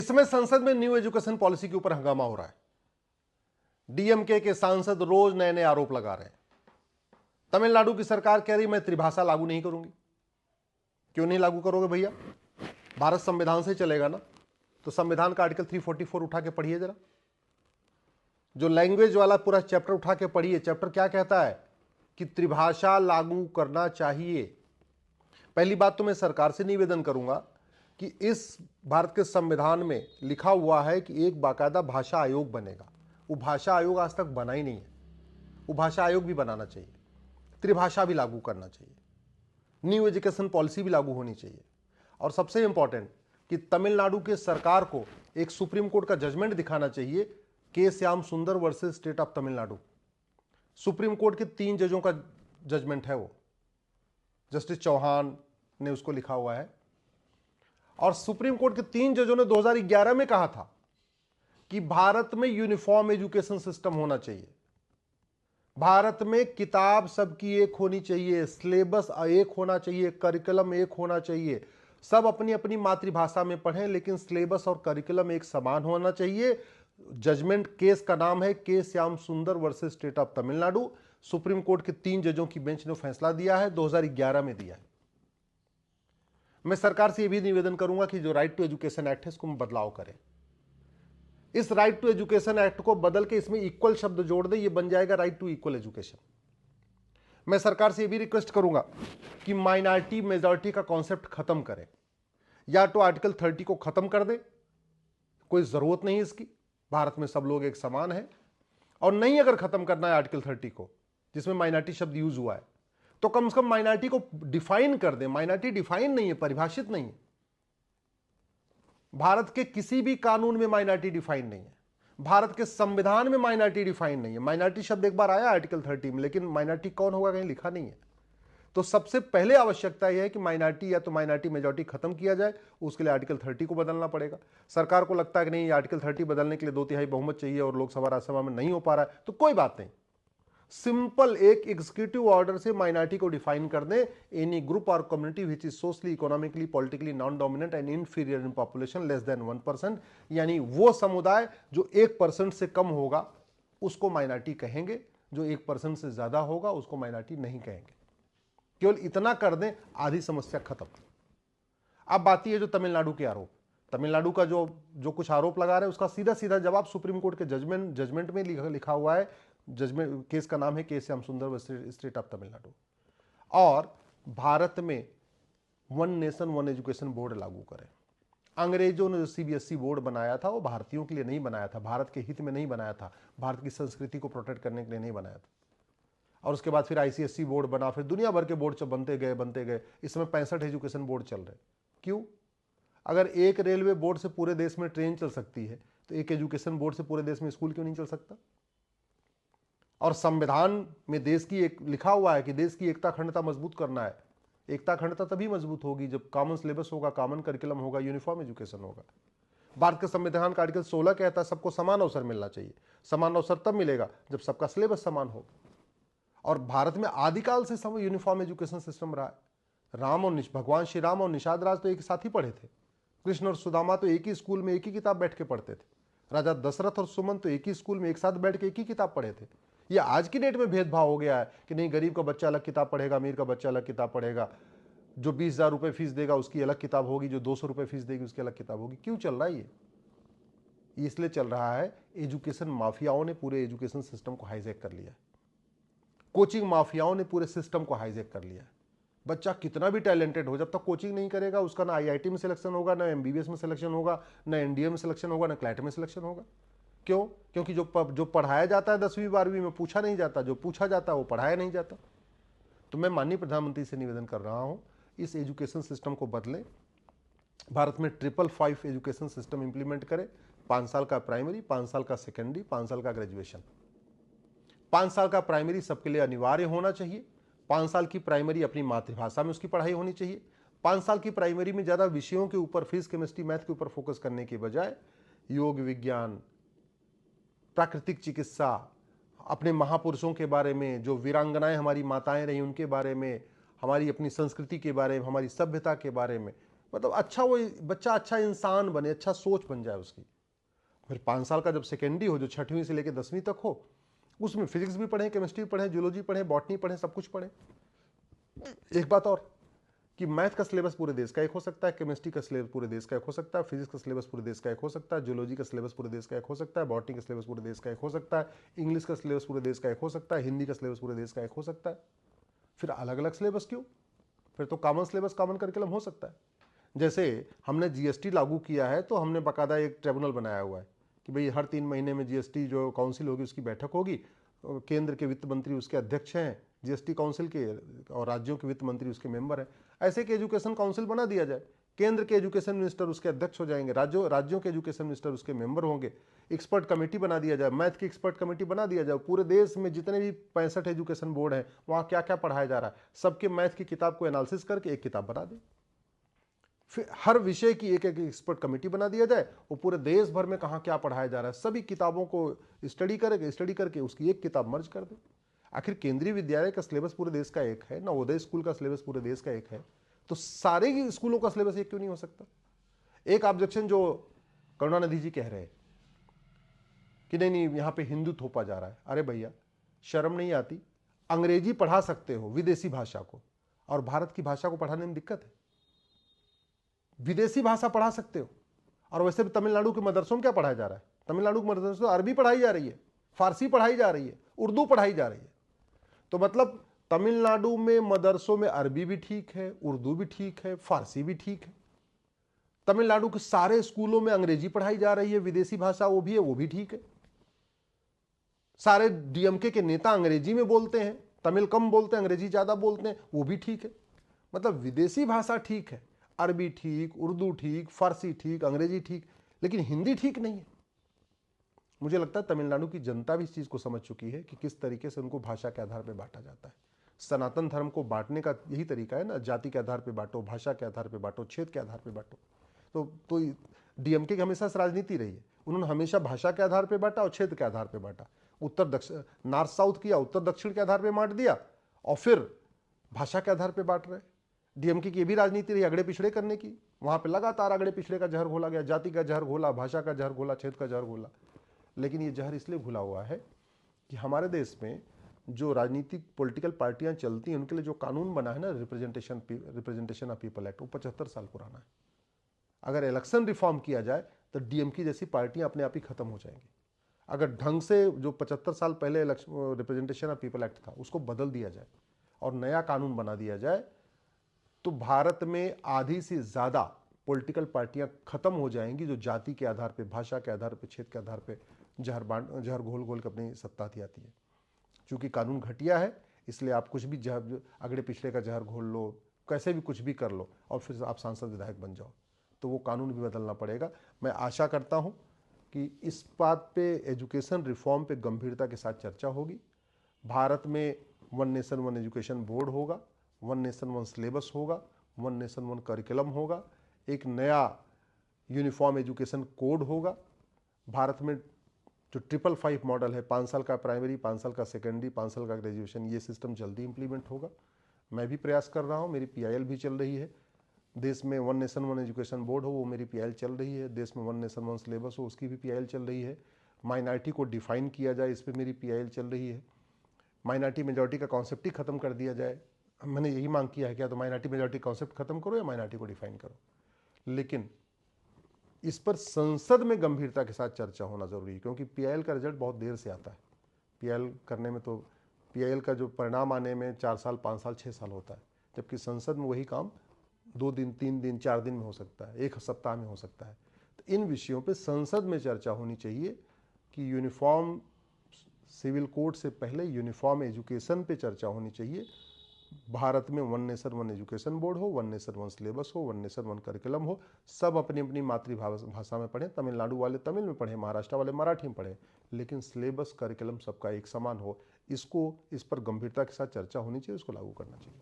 इसमें संसद में न्यू एजुकेशन पॉलिसी के ऊपर हंगामा हो रहा है। डीएमके के सांसद रोज नए नए आरोप लगा रहे हैं। तमिलनाडु की सरकार कह रही मैं त्रिभाषा लागू नहीं करूंगी। क्यों नहीं लागू करोगे भैया? भारत संविधान से चलेगा ना। तो संविधान का आर्टिकल 344 उठा के पढ़िए जरा, जो लैंग्वेज वाला पूरा चैप्टर उठा के पढ़िए। चैप्टर क्या कहता है कि त्रिभाषा लागू करना चाहिए। पहली बात तो मैं सरकार से निवेदन करूंगा कि इस भारत के संविधान में लिखा हुआ है कि एक बाकायदा भाषा आयोग बनेगा। वो भाषा आयोग आज तक बना ही नहीं है। वो भाषा आयोग भी बनाना चाहिए, त्रिभाषा भी लागू करना चाहिए, न्यू एजुकेशन पॉलिसी भी लागू होनी चाहिए। और सबसे इंपॉर्टेंट कि तमिलनाडु के सरकार को एक सुप्रीम कोर्ट का जजमेंट दिखाना चाहिए, के श्याम सुंदर versus state of Tamil Nadu. Supreme court के 3 जजों का जजमेंट है वो, जस्टिस चौहान ने उसको लिखा हुआ है। और सुप्रीम कोर्ट के 3 जजों ने 2011 में कहा था कि भारत में यूनिफॉर्म एजुकेशन सिस्टम होना चाहिए। भारत में किताब सबकी एक होनी चाहिए, सिलेबस एक होना चाहिए, करिकुलम एक होना चाहिए। सब अपनी अपनी मातृभाषा में पढ़ें, लेकिन सिलेबस और करिकुलम एक समान होना चाहिए। जजमेंट केस का नाम है के श्याम सुंदर versus state of Tamil Nadu. Supreme court के 3 जजों की बेंच ने फैसला दिया है, 2011 में दिया है। मैं सरकार से यह भी निवेदन करूंगा कि जो राइट टू एजुकेशन एक्ट है इसको बदलाव करें। इस राइट टू एजुकेशन एक्ट को बदल के इसमें इक्वल शब्द जोड़ दे, ये बन जाएगा राइट टू इक्वल एजुकेशन। मैं सरकार से यह भी रिक्वेस्ट करूंगा कि माइनॉरिटी मेजॉरिटी का कॉन्सेप्ट खत्म करें। या तो आर्टिकल 30 को खत्म कर दे, कोई जरूरत नहीं इसकी, भारत में सब लोग एक समान है। और नहीं अगर खत्म करना है आर्टिकल 30 को, जिसमें माइनॉरिटी शब्द यूज हुआ है, तो कम से कम माइनॉरिटी को डिफाइन कर दे। माइनॉरिटी डिफाइन नहीं है, परिभाषित नहीं है। भारत के किसी भी कानून में माइनॉरिटी डिफाइन नहीं है, भारत के संविधान में माइनॉरिटी डिफाइन नहीं है। माइनॉरिटी शब्द एक बार आया आर्टिकल 30 में, लेकिन माइनॉरिटी कौन होगा कहीं लिखा नहीं है। तो सबसे पहले आवश्यकता यह है कि माइनॉरिटी या तो माइनॉरिटी मेजॉरिटी खत्म किया जाए, उसके लिए आर्टिकल 30 को बदलना पड़ेगा। सरकार को लगता है कि नहीं, आर्टिकल 30 बदलने के लिए 2/3 बहुमत चाहिए और लोकसभा राज्यसभा में नहीं हो पा रहा है, तो कोई बात नहीं, सिंपल एक एग्जीक्यूटिव ऑर्डर से माइनॉरिटी को डिफाइन कर दें। एनी ग्रुप और community which is socially, economically, politically non dominant and inferior in population less than 1%, यानी वो समुदाय जो 1% से कम होगा उसको माइनॉरिटी कहेंगे, जो 1% से ज्यादा होगा उसको माइनॉरिटी नहीं कहेंगे। केवल इतना कर दें, आधी समस्या खत्म। अब आती है जो तमिलनाडु के आरोप। तमिलनाडु का जो कुछ आरोप लगा रहे हैं उसका सीधा सीधा जवाब सुप्रीम कोर्ट के जजमेंट में लिखा हुआ है। जजमेंट केस का नाम है के श्याम सुंदर स्टेट ऑफ तमिलनाडु। और भारत में one nation one education board लागू करें। अंग्रेजों ने जो सीबीएसई बोर्ड बनाया था वो भारतीयों के लिए नहीं बनाया था, भारत के हित में नहीं बनाया था, भारत की संस्कृति को प्रोटेक्ट करने के लिए नहीं बनाया था। और उसके बाद फिर आईसीएसई बोर्ड बना, फिर दुनिया भर के बोर्ड जब बनते गए। इस समय 65 एजुकेशन बोर्ड चल रहे। क्यों? अगर एक रेलवे बोर्ड से पूरे देश में ट्रेन चल सकती है, तो एक एजुकेशन बोर्ड से पूरे देश में स्कूल क्यों नहीं चल सकता? और संविधान में देश की एक लिखा हुआ है कि देश की एकता अखंडता मजबूत करना है। एकता अखंडता तभी मजबूत होगी जब कॉमन सिलेबस होगा, कॉमन करिकुलम होगा, यूनिफॉर्म एजुकेशन होगा। भारत के संविधान का आर्टिकल 16 कहता है सबको समान अवसर मिलना चाहिए। समान अवसर तब मिलेगा जब सबका सिलेबस समान होगा। और भारत में आदिकाल से सब यूनिफॉर्म एजुकेशन सिस्टम रहा है। भगवान श्री राम और निषाद राज तो एक साथ ही पढ़े थे। कृष्ण और सुदामा तो एक ही स्कूल में एक ही किताब बैठ के पढ़ते थे। राजा दशरथ और सुमन तो एक ही स्कूल में एक साथ बैठ के एक ही किताब पढ़े थे। ये आज की डेट में भेदभाव हो गया है कि नहीं, गरीब का बच्चा अलग किताब पढ़ेगा, अमीर का बच्चा अलग किताब पढ़ेगा। जो 20,000 रुपये फीस देगा उसकी अलग किताब होगी, जो 200 रुपये फीस देगी उसकी अलग किताब होगी। क्यों चल रहा है ये? इसलिए चल रहा है, एजुकेशन माफियाओं ने पूरे एजुकेशन सिस्टम को हाईजैक कर लिया है। कोचिंग माफियाओं ने पूरे सिस्टम को हाईजैक कर लिया है। बच्चा कितना भी टैलेंटेड हो, जब तक कोचिंग नहीं करेगा उसका ना आईआईटी में सिलेक्शन होगा, ना एमबीबीएस में सिलेक्शन होगा, ना एनडीए में सिलेक्शन होगा, ना क्लैट में सिलेक्शन होगा। क्यों? क्योंकि जो पढ़ाया जाता है 10वीं 12वीं में पूछा नहीं जाता, जो पूछा जाता है वो पढ़ाया नहीं जाता। तो मैं माननीय प्रधानमंत्री से निवेदन कर रहा हूं, इस एजुकेशन सिस्टम को बदलें। भारत में 555 एजुकेशन सिस्टम इंप्लीमेंट करें। 5 साल का प्राइमरी, 5 साल का सेकेंडरी, 5 साल का ग्रेजुएशन। 5 साल का प्राइमरी सबके लिए अनिवार्य होना चाहिए। 5 साल की प्राइमरी अपनी मातृभाषा में उसकी पढ़ाई होनी चाहिए। 5 साल की प्राइमरी में ज्यादा विषयों के ऊपर, फिजिक्स, केमिस्ट्री, मैथ के ऊपर फोकस करने के बजाय योग, विज्ञान, प्राकृतिक चिकित्सा, अपने महापुरुषों के बारे में, जो वीरांगनाएं हमारी माताएं रही उनके बारे में, हमारी अपनी संस्कृति के बारे में, हमारी सभ्यता के बारे में मतलब अच्छा वो बच्चा अच्छा इंसान बने, अच्छा सोच बन जाए उसकी। फिर 5 साल का जब सेकेंडरी हो, जो 6वीं से लेकर 10वीं तक हो, उसमें फिजिक्स भी पढ़ें, केमिस्ट्री पढ़ें, जियोलॉजी पढ़ें, बॉटनी पढ़ें, सब कुछ पढ़ें। एक बात और कि मैथ का सिलेबस पूरे देश का एक हो सकता है, केमिस्ट्री का सिलेबस पूरे देश का एक हो सकता है, फिजिक्स का सिलेबस पूरे देश का एक हो सकता है, जियोलॉजी का सिलेबस पूरे देश का एक हो सकता है, बॉटनी का सिलेबस पूरे देश का एक हो सकता है, इंग्लिश का सिलेबस पूरे देश का एक हो सकता है, हिंदी का सिलेबस पूरे देश का एक हो सकता है। फिर अलग अलग सिलेबस क्यों? फिर तो कॉमन सिलेबस, कॉमन करिकुलम हो सकता है। जैसे हमने जीएसटी लागू किया है तो हमने बाकायदा एक ट्रिब्यूनल बनाया हुआ है कि भाई हर 3 महीने में जीएसटी जो काउंसिल होगी उसकी बैठक होगी, केंद्र के वित्त मंत्री उसके अध्यक्ष हैं जीएसटी काउंसिल के, और राज्यों के वित्त मंत्री उसके मेंबर हैं। ऐसे कि एजुकेशन काउंसिल बना दिया जाए, केंद्र के एजुकेशन मिनिस्टर उसके अध्यक्ष हो जाएंगे, राज्यों के एजुकेशन मिनिस्टर उसके मेंबर होंगे, एक्सपर्ट कमेटी बना दिया जाए, मैथ की एक्सपर्ट कमेटी बना दिया जाए, पूरे देश में जितने भी 65 एजुकेशन बोर्ड हैं वहाँ क्या क्या पढ़ाया जा रहा है सबके मैथ की किताब को एनालिसिस करके एक किताब बना दें। फिर हर विषय की एक एक एक्सपर्ट कमेटी बना दिया जाए, वो पूरे देश भर में कहाँ क्या पढ़ाया जा रहा है सभी किताबों को स्टडी करके उसकी एक किताब मर्ज कर दे। आखिर केंद्रीय विद्यालय का सिलेबस पूरे देश का एक है, नवोदय स्कूल का सिलेबस पूरे देश का एक है, तो सारे स्कूलों का सिलेबस एक क्यों नहीं हो सकता? एक ऑब्जेक्शन जो करुणानिधि जी कह रहे हैं कि नहीं नहीं यहां पे हिंदू थोपा जा रहा है, अरे भैया शर्म नहीं आती? अंग्रेजी पढ़ा सकते हो विदेशी भाषा को, और भारत की भाषा को पढ़ाने में दिक्कत है? विदेशी भाषा पढ़ा सकते हो, और वैसे भी तमिलनाडु के मदरसों में क्या पढ़ाया जा रहा है? तमिलनाडु के मदरसों में अरबी पढ़ाई जा रही है, फारसी पढ़ाई जा रही है, उर्दू पढ़ाई जा रही है। तो मतलब तमिलनाडु में मदरसों में अरबी भी ठीक है, उर्दू भी ठीक है, फारसी भी ठीक है। तमिलनाडु के सारे स्कूलों में अंग्रेजी पढ़ाई जा रही है, विदेशी भाषा वो भी है, वो भी ठीक है। सारे डीएमके के नेता अंग्रेजी में बोलते हैं, तमिल कम बोलते हैं, अंग्रेजी ज्यादा बोलते हैं, वो भी ठीक है। मतलब विदेशी भाषा ठीक है, अरबी ठीक, उर्दू ठीक, फारसी ठीक, अंग्रेजी ठीक, लेकिन हिंदी ठीक नहीं है। मुझे लगता है तमिलनाडु की जनता भी इस चीज को समझ चुकी है कि किस तरीके से उनको भाषा के आधार पर बांटा जाता है। सनातन धर्म को बांटने का यही तरीका है ना, जाति के आधार पर बांटो, भाषा के आधार पर बांटो, क्षेत्र के आधार पर बांटो। तो डीएमके की हमेशा से राजनीति रही है, उन्होंने हमेशा भाषा के आधार पर बांटा और क्षेत्र के आधार पर बांटा। उत्तर दक्षिण, नॉर्थ साउथ किया, उत्तर दक्षिण के आधार पर बांट दिया, और फिर भाषा के आधार पर बांट रहे। डीएमके की भी राजनीति रही अगड़े पिछड़े करने की, वहां पे लगातार अगड़े पिछड़े का जहर घोला गया, जाति का जहर घोला, भाषा का जहर घोला, क्षेत्र का जहर घोला। लेकिन ये जहर इसलिए घुला हुआ है कि हमारे देश में जो राजनीतिक पॉलिटिकल पार्टियां चलती हैं उनके लिए जो कानून बना है ना, रिप्रेजेंटेशन ऑफ पीपल एक्ट, वो 75 साल पुराना है। अगर इलेक्शन रिफॉर्म किया जाए तो डीएमके जैसी पार्टियां अपने आप ही खत्म हो जाएंगी। अगर ढंग से जो 75 साल पहले रिप्रेजेंटेशन ऑफ पीपल एक्ट था उसको बदल दिया जाए और नया कानून बना दिया जाए, तो भारत में आधी से ज्यादा पॉलिटिकल पार्टियां खत्म हो जाएंगी जो जाति के आधार पे, भाषा के आधार पे, क्षेत्र के आधार पे जहर घोल घोल के अपनी सत्ता आती है। चूंकि कानून घटिया है इसलिए आप कुछ भी अगड़े पिछड़े का जहर घोल लो, कैसे भी कुछ भी कर लो और फिर आप सांसद विधायक बन जाओ, तो वो कानून भी बदलना पड़ेगा। मैं आशा करता हूं कि इस बात पे, एजुकेशन रिफॉर्म पे गंभीरता के साथ चर्चा होगी। भारत में one nation one education board होगा, वन नेशन वन सिलेबस होगा, वन नेशन वन करिकुलम होगा, एक नया यूनिफॉर्म एजुकेशन कोड होगा। भारत में जो 555 मॉडल है, 5 साल का प्राइमरी, 5 साल का सेकेंडरी, 5 साल का ग्रेजुएशन, ये सिस्टम जल्दी इंप्लीमेंट होगा। मैं भी प्रयास कर रहा हूँ, मेरी पीआईएल भी चल रही है। देश में one nation one education board हो, वो मेरी पीआईएल चल रही है। देश में वन नेशन वन सिलेबस हो, उसकी भी पीआईएल चल रही है। माइनॉरिटी को डिफाइन किया जाए, इस पर मेरी पीआईएल चल रही है। माइनॉरिटी मेजॉरिटी का कॉन्सेप्ट ही खत्म कर दिया जाए, मैंने यही मांग किया है, क्या तो माइनॉरिटी मेजॉरिटी कॉन्सेप्ट खत्म करो या माइनॉरिटी को डिफाइन करो। लेकिन इस पर संसद में गंभीरता के साथ चर्चा होना जरूरी है, क्योंकि पीआईएल का रिजल्ट बहुत देर से आता है। पीआईएल करने में तो पीआईएल का जो परिणाम आने में 4 साल, 5 साल, 6 साल होता है, जबकि संसद में वही काम 2 दिन, 3 दिन, 4 दिन में हो सकता है, 1 सप्ताह में हो सकता है। तो इन विषयों पर संसद में चर्चा होनी चाहिए कि यूनिफॉर्म सिविल कोड से पहले यूनिफॉर्म एजुकेशन पे चर्चा होनी चाहिए। भारत में one nation one education board हो, वन नेशन वन सिलेबस हो, वन नेशन वन करिकुलम हो, सब अपनी अपनी मातृभाषा में पढ़ें। तमिलनाडु वाले तमिल में पढ़ें, महाराष्ट्र वाले मराठी में पढ़ें, लेकिन सिलेबस करिकुलम सबका एक समान हो। इस पर गंभीरता के साथ चर्चा होनी चाहिए, इसको लागू करना चाहिए।